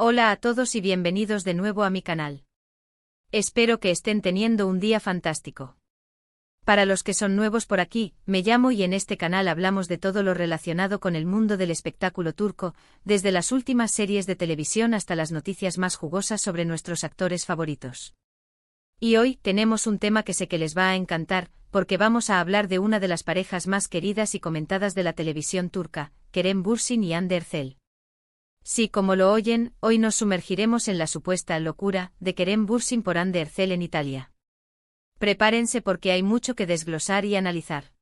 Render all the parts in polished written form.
Hola a todos y bienvenidos de nuevo a mi canal. Espero que estén teniendo un día fantástico. Para los que son nuevos por aquí, me llamo y en este canal hablamos de todo lo relacionado con el mundo del espectáculo turco, desde las últimas series de televisión hasta las noticias más jugosas sobre nuestros actores favoritos. Y hoy tenemos un tema que sé que les va a encantar, porque vamos a hablar de una de las parejas más queridas y comentadas de la televisión turca, Kerem Bürsin y Hande Erçel. Sí, como lo oyen, hoy nos sumergiremos en la supuesta locura de Kerem Bürsin por Hande Erçel en Italia. Prepárense porque hay mucho que desglosar y analizar.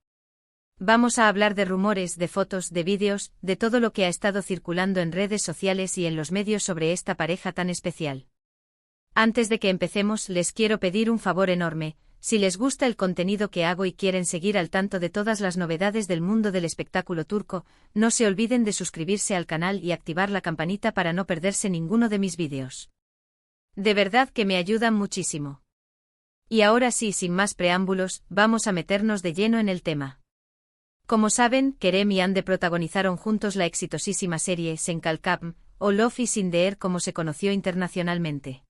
Vamos a hablar de rumores, de fotos, de vídeos, de todo lo que ha estado circulando en redes sociales y en los medios sobre esta pareja tan especial. Antes de que empecemos, les quiero pedir un favor enorme. Si les gusta el contenido que hago y quieren seguir al tanto de todas las novedades del mundo del espectáculo turco, no se olviden de suscribirse al canal y activar la campanita para no perderse ninguno de mis vídeos. De verdad que me ayudan muchísimo. Y ahora sí, sin más preámbulos, vamos a meternos de lleno en el tema. Como saben, Kerem y Hande protagonizaron juntos la exitosísima serie Sen Kalkam, o Love is in the Air como se conoció internacionalmente.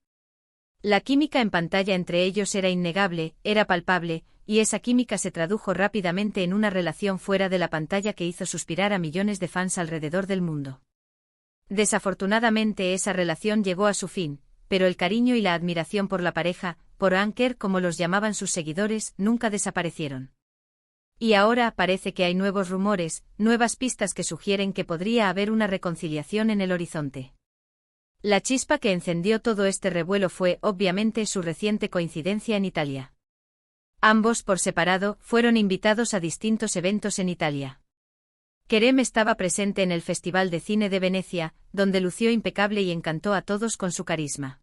La química en pantalla entre ellos era innegable, era palpable, y esa química se tradujo rápidamente en una relación fuera de la pantalla que hizo suspirar a millones de fans alrededor del mundo. Desafortunadamente esa relación llegó a su fin, pero el cariño y la admiración por la pareja, por Anker como los llamaban sus seguidores, nunca desaparecieron. Y ahora parece que hay nuevos rumores, nuevas pistas que sugieren que podría haber una reconciliación en el horizonte. La chispa que encendió todo este revuelo fue, obviamente, su reciente coincidencia en Italia. Ambos, por separado, fueron invitados a distintos eventos en Italia. Kerem estaba presente en el Festival de Cine de Venecia, donde lució impecable y encantó a todos con su carisma.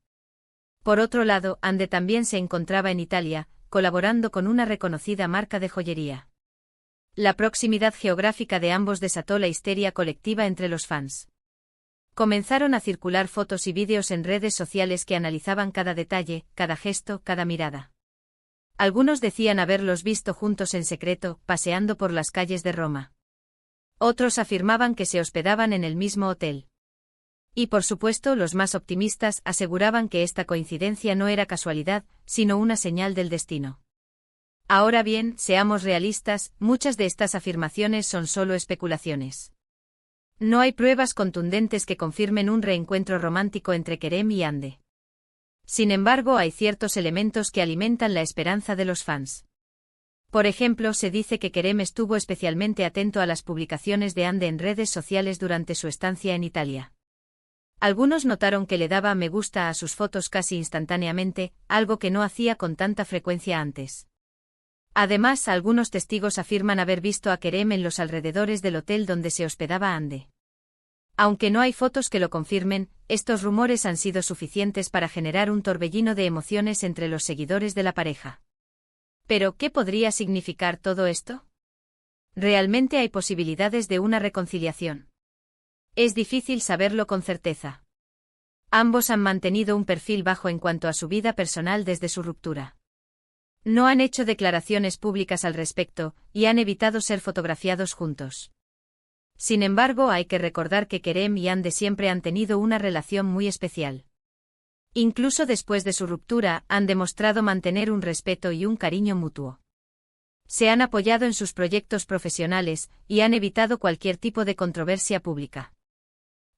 Por otro lado, Hande también se encontraba en Italia, colaborando con una reconocida marca de joyería. La proximidad geográfica de ambos desató la histeria colectiva entre los fans. Comenzaron a circular fotos y vídeos en redes sociales que analizaban cada detalle, cada gesto, cada mirada. Algunos decían haberlos visto juntos en secreto, paseando por las calles de Roma. Otros afirmaban que se hospedaban en el mismo hotel. Y por supuesto, los más optimistas aseguraban que esta coincidencia no era casualidad, sino una señal del destino. Ahora bien, seamos realistas, muchas de estas afirmaciones son solo especulaciones. No hay pruebas contundentes que confirmen un reencuentro romántico entre Kerem y Hande. Sin embargo, hay ciertos elementos que alimentan la esperanza de los fans. Por ejemplo, se dice que Kerem estuvo especialmente atento a las publicaciones de Hande en redes sociales durante su estancia en Italia. Algunos notaron que le daba me gusta a sus fotos casi instantáneamente, algo que no hacía con tanta frecuencia antes. Además, algunos testigos afirman haber visto a Kerem en los alrededores del hotel donde se hospedaba Hande. Aunque no hay fotos que lo confirmen, estos rumores han sido suficientes para generar un torbellino de emociones entre los seguidores de la pareja. ¿Pero qué podría significar todo esto? ¿Realmente hay posibilidades de una reconciliación? Es difícil saberlo con certeza. Ambos han mantenido un perfil bajo en cuanto a su vida personal desde su ruptura. No han hecho declaraciones públicas al respecto, y han evitado ser fotografiados juntos. Sin embargo, hay que recordar que Kerem y Hande siempre han tenido una relación muy especial. Incluso después de su ruptura, han demostrado mantener un respeto y un cariño mutuo. Se han apoyado en sus proyectos profesionales, y han evitado cualquier tipo de controversia pública.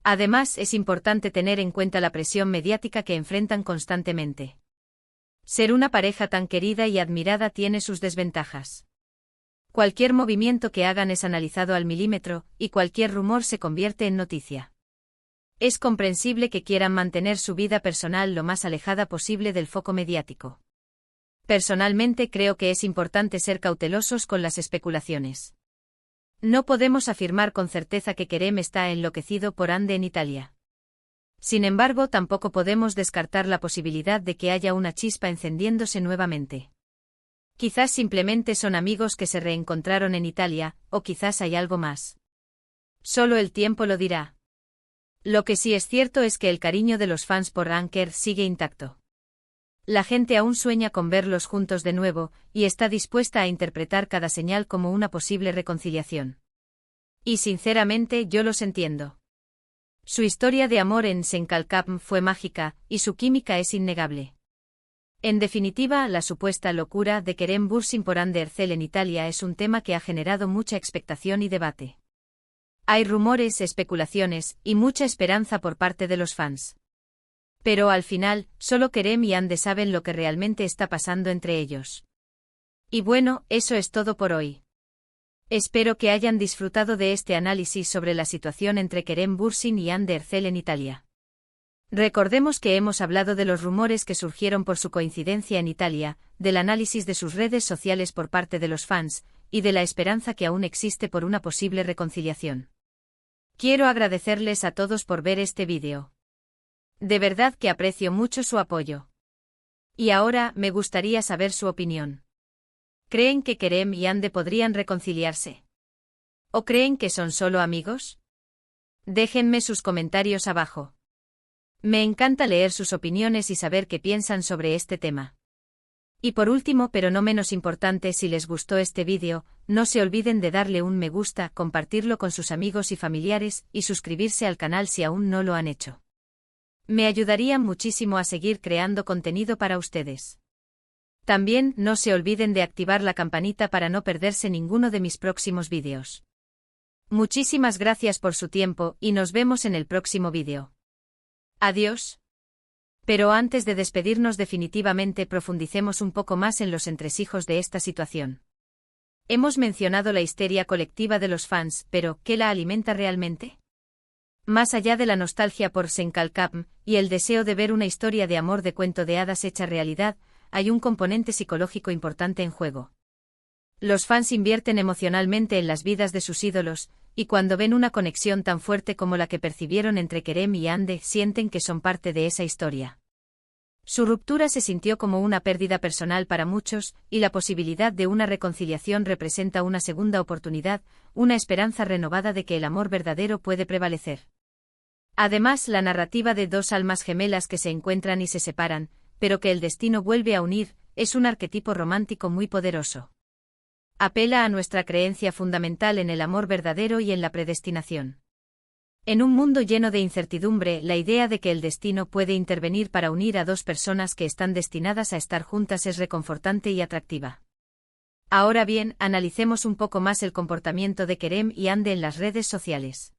Además, es importante tener en cuenta la presión mediática que enfrentan constantemente. Ser una pareja tan querida y admirada tiene sus desventajas. Cualquier movimiento que hagan es analizado al milímetro, y cualquier rumor se convierte en noticia. Es comprensible que quieran mantener su vida personal lo más alejada posible del foco mediático. Personalmente creo que es importante ser cautelosos con las especulaciones. No podemos afirmar con certeza que Kerem está enloquecido por Hande en Italia. Sin embargo, tampoco podemos descartar la posibilidad de que haya una chispa encendiéndose nuevamente. Quizás simplemente son amigos que se reencontraron en Italia, o quizás hay algo más. Solo el tiempo lo dirá. Lo que sí es cierto es que el cariño de los fans por Anker sigue intacto. La gente aún sueña con verlos juntos de nuevo, y está dispuesta a interpretar cada señal como una posible reconciliación. Y sinceramente yo los entiendo. Su historia de amor en Senkalkam fue mágica, y su química es innegable. En definitiva, la supuesta locura de Kerem Bürsin por Hande Erçel en Italia es un tema que ha generado mucha expectación y debate. Hay rumores, especulaciones, y mucha esperanza por parte de los fans. Pero al final, solo Kerem y Hande saben lo que realmente está pasando entre ellos. Y bueno, eso es todo por hoy. Espero que hayan disfrutado de este análisis sobre la situación entre Kerem Bürsin y Hande Erçel en Italia. Recordemos que hemos hablado de los rumores que surgieron por su coincidencia en Italia, del análisis de sus redes sociales por parte de los fans, y de la esperanza que aún existe por una posible reconciliación. Quiero agradecerles a todos por ver este vídeo. De verdad que aprecio mucho su apoyo. Y ahora me gustaría saber su opinión. ¿Creen que Kerem y Hande podrían reconciliarse? ¿O creen que son solo amigos? Déjenme sus comentarios abajo. Me encanta leer sus opiniones y saber qué piensan sobre este tema. Y por último, pero no menos importante, si les gustó este vídeo, no se olviden de darle un me gusta, compartirlo con sus amigos y familiares, y suscribirse al canal si aún no lo han hecho. Me ayudarían muchísimo a seguir creando contenido para ustedes. También, no se olviden de activar la campanita para no perderse ninguno de mis próximos vídeos. Muchísimas gracias por su tiempo, y nos vemos en el próximo vídeo. Adiós. Pero antes de despedirnos definitivamente profundicemos un poco más en los entresijos de esta situación. Hemos mencionado la histeria colectiva de los fans, pero ¿qué la alimenta realmente? Más allá de la nostalgia por Senkalkam y el deseo de ver una historia de amor de cuento de hadas hecha realidad, hay un componente psicológico importante en juego. Los fans invierten emocionalmente en las vidas de sus ídolos, y cuando ven una conexión tan fuerte como la que percibieron entre Kerem y Hande, sienten que son parte de esa historia. Su ruptura se sintió como una pérdida personal para muchos, y la posibilidad de una reconciliación representa una segunda oportunidad, una esperanza renovada de que el amor verdadero puede prevalecer. Además, la narrativa de dos almas gemelas que se encuentran y se separan, pero que el destino vuelve a unir, es un arquetipo romántico muy poderoso. Apela a nuestra creencia fundamental en el amor verdadero y en la predestinación. En un mundo lleno de incertidumbre, la idea de que el destino puede intervenir para unir a dos personas que están destinadas a estar juntas es reconfortante y atractiva. Ahora bien, analicemos un poco más el comportamiento de Kerem y Hande en las redes sociales.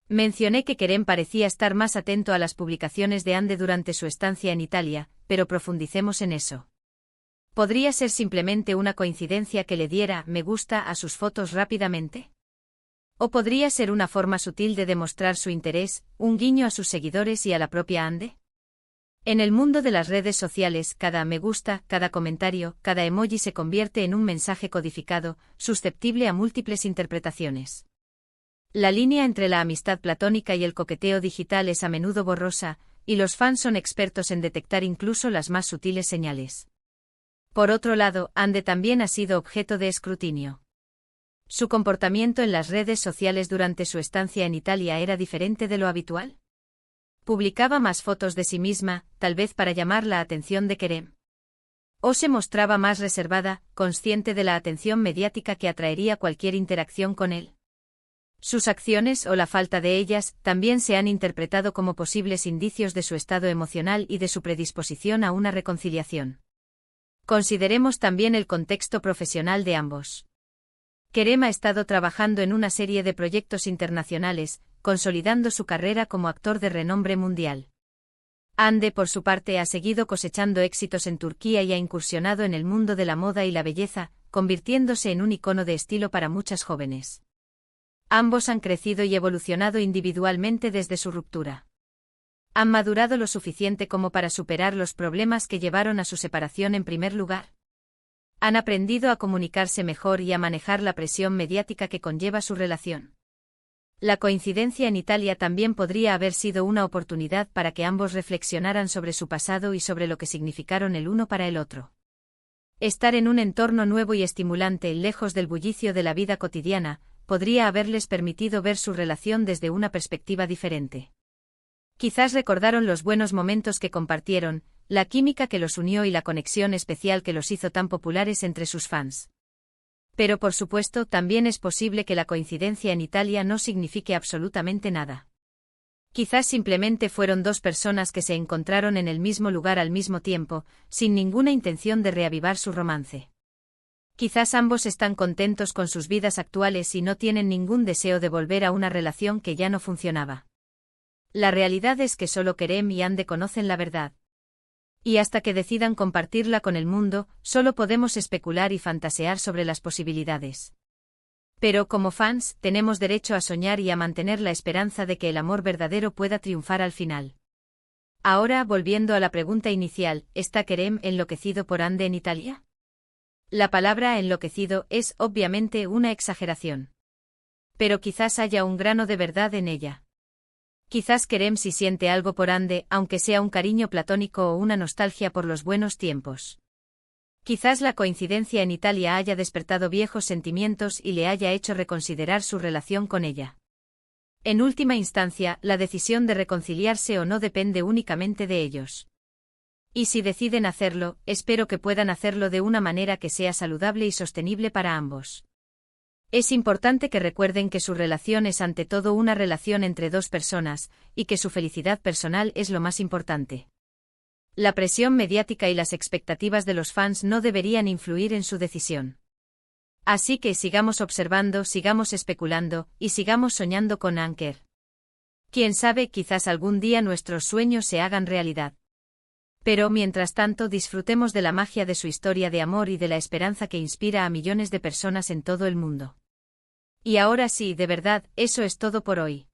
Mencioné que Kerem parecía estar más atento a las publicaciones de Hande durante su estancia en Italia, pero profundicemos en eso. ¿Podría ser simplemente una coincidencia que le diera me gusta a sus fotos rápidamente? ¿O podría ser una forma sutil de demostrar su interés, un guiño a sus seguidores y a la propia Hande? En el mundo de las redes sociales, cada me gusta, cada comentario, cada emoji se convierte en un mensaje codificado, susceptible a múltiples interpretaciones. La línea entre la amistad platónica y el coqueteo digital es a menudo borrosa, y los fans son expertos en detectar incluso las más sutiles señales. Por otro lado, Hande también ha sido objeto de escrutinio. ¿Su comportamiento en las redes sociales durante su estancia en Italia era diferente de lo habitual? ¿Publicaba más fotos de sí misma, tal vez para llamar la atención de Kerem? ¿O se mostraba más reservada, consciente de la atención mediática que atraería cualquier interacción con él? Sus acciones, o la falta de ellas, también se han interpretado como posibles indicios de su estado emocional y de su predisposición a una reconciliación. Consideremos también el contexto profesional de ambos. Kerem ha estado trabajando en una serie de proyectos internacionales, consolidando su carrera como actor de renombre mundial. Hande, por su parte, ha seguido cosechando éxitos en Turquía y ha incursionado en el mundo de la moda y la belleza, convirtiéndose en un icono de estilo para muchas jóvenes. Ambos han crecido y evolucionado individualmente desde su ruptura. ¿Han madurado lo suficiente como para superar los problemas que llevaron a su separación en primer lugar? ¿Han aprendido a comunicarse mejor y a manejar la presión mediática que conlleva su relación? La coincidencia en Italia también podría haber sido una oportunidad para que ambos reflexionaran sobre su pasado y sobre lo que significaron el uno para el otro. Estar en un entorno nuevo y estimulante, lejos del bullicio de la vida cotidiana, podría haberles permitido ver su relación desde una perspectiva diferente. Quizás recordaron los buenos momentos que compartieron, la química que los unió y la conexión especial que los hizo tan populares entre sus fans. Pero por supuesto, también es posible que la coincidencia en Italia no signifique absolutamente nada. Quizás simplemente fueron dos personas que se encontraron en el mismo lugar al mismo tiempo, sin ninguna intención de reavivar su romance. Quizás ambos están contentos con sus vidas actuales y no tienen ningún deseo de volver a una relación que ya no funcionaba. La realidad es que solo Kerem y Ande conocen la verdad. Y hasta que decidan compartirla con el mundo, solo podemos especular y fantasear sobre las posibilidades. Pero como fans, tenemos derecho a soñar y a mantener la esperanza de que el amor verdadero pueda triunfar al final. Ahora, volviendo a la pregunta inicial, ¿está Kerem enloquecido por Ande en Italia? La palabra enloquecido es, obviamente, una exageración. Pero quizás haya un grano de verdad en ella. Quizás Kerem sí siente algo por Ande, aunque sea un cariño platónico o una nostalgia por los buenos tiempos. Quizás la coincidencia en Italia haya despertado viejos sentimientos y le haya hecho reconsiderar su relación con ella. En última instancia, la decisión de reconciliarse o no depende únicamente de ellos. Y si deciden hacerlo, espero que puedan hacerlo de una manera que sea saludable y sostenible para ambos. Es importante que recuerden que su relación es ante todo una relación entre dos personas, y que su felicidad personal es lo más importante. La presión mediática y las expectativas de los fans no deberían influir en su decisión. Así que sigamos observando, sigamos especulando, y sigamos soñando con Anker. Quién sabe, quizás algún día nuestros sueños se hagan realidad. Pero mientras tanto disfrutemos de la magia de su historia de amor y de la esperanza que inspira a millones de personas en todo el mundo. Y ahora sí, de verdad, eso es todo por hoy.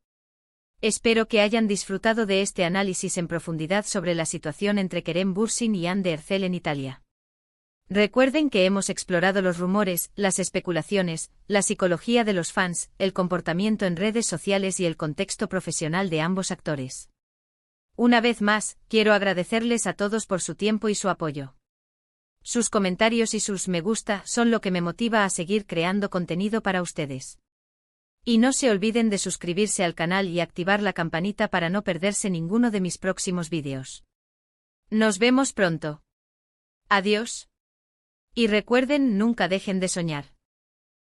Espero que hayan disfrutado de este análisis en profundidad sobre la situación entre Kerem Bürsin y Hande Erçel en Italia. Recuerden que hemos explorado los rumores, las especulaciones, la psicología de los fans, el comportamiento en redes sociales y el contexto profesional de ambos actores. Una vez más, quiero agradecerles a todos por su tiempo y su apoyo. Sus comentarios y sus me gusta son lo que me motiva a seguir creando contenido para ustedes. Y no se olviden de suscribirse al canal y activar la campanita para no perderse ninguno de mis próximos vídeos. Nos vemos pronto. Adiós. Y recuerden, nunca dejen de soñar.